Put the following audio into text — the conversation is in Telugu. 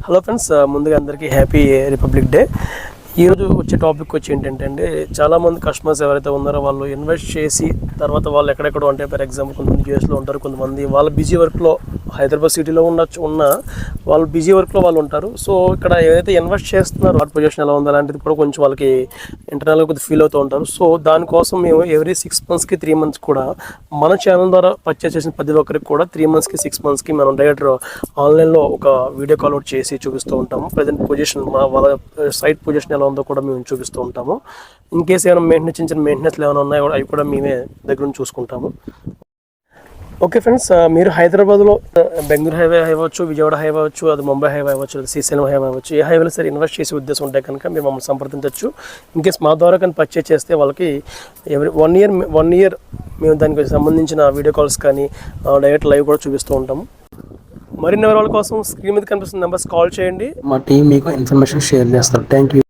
హలో ఫ్రెండ్స్, ముందుగా అందరికీ హ్యాపీ రిపబ్లిక్ డే. ఈరోజు వచ్చే టాపిక్ వచ్చి ఏంటంటే చాలామంది కస్టమర్స్ ఎవరైతే ఉన్నారో వాళ్ళు ఇన్వెస్ట్ చేసి తర్వాత వాళ్ళు ఎక్కడెక్కడో అంటే ఫర్ ఎగ్జాంపుల్ కొంతమంది యూఎస్లో ఉంటారు, కొంతమంది వాళ్ళ బిజీ వర్క్లో హైదరాబాద్ సిటీలో ఉన్న వాళ్ళు బిజీ వర్క్లో వాళ్ళు ఉంటారు. సో ఇక్కడ ఏదైతే ఇన్వెస్ట్ చేస్తున్నారో వాటి పొజిషన్ ఎలా ఉంది అలాంటిది కూడా కొంచెం వాళ్ళకి ఇంటర్నల్గా కొద్దిగా ఫీల్ అవుతూ ఉంటారు. సో దానికోసం మేము ఎవ్రీ 6 monthsకి 3 months కూడా మన ఛానల్ ద్వారా పర్చేస్ చేసిన ప్రతి ఒక్కరికి కూడా 3 monthsకి 6 monthsకి మనం డైరెక్ట్ ఆన్లైన్లో ఒక వీడియో కాల్ అవుట్ చేసి చూపిస్తూ ఉంటాము. ప్రజెంట్ పొజిషన్ వాళ్ళ సైట్ పొజిషన్ ఎలా ఉందో కూడా మేము చూపిస్తూ ఉంటాము. ఇన్ కేసు ఏమైనా మెయింటెనెన్స్ ఏమైనా ఉన్నాయో అవి కూడా మేమే దగ్గర నుంచి చూసుకుంటాము. ఓకే ఫ్రెండ్స్, మీరు హైదరాబాద్లో బెంగళూరు హైవే అవ్వచ్చు, విజయవాడ హైవే అవ్వచ్చు, అది ముంబై హైవే అవ్వచ్చు, లేదా శ్రీశైలం హైవే అవ్వచ్చు, ఏ హైవేలో సరే ఇన్వెస్ట్ చేసే ఉద్దేశం ఉంటే కనుక మీరు మమ్మల్ని సంప్రదించవచ్చు. ఇన్కేస్ మా ద్వారా కానీ పర్చేస్ చేస్తే వాళ్ళకి ఎవ్రీ 1 year మేము దానికి సంబంధించిన వీడియో కాల్స్ కానీ డైరెక్ట్ లైవ్ కూడా చూపిస్తూ ఉంటాము. మరిన్ని వివరాల కోసం స్క్రీన్ మీద కనిపిస్తున్న నెంబర్స్ కాల్ చేయండి. మా టీం మీకు ఇన్ఫర్మేషన్ షేర్ చేస్తారు. Thank you.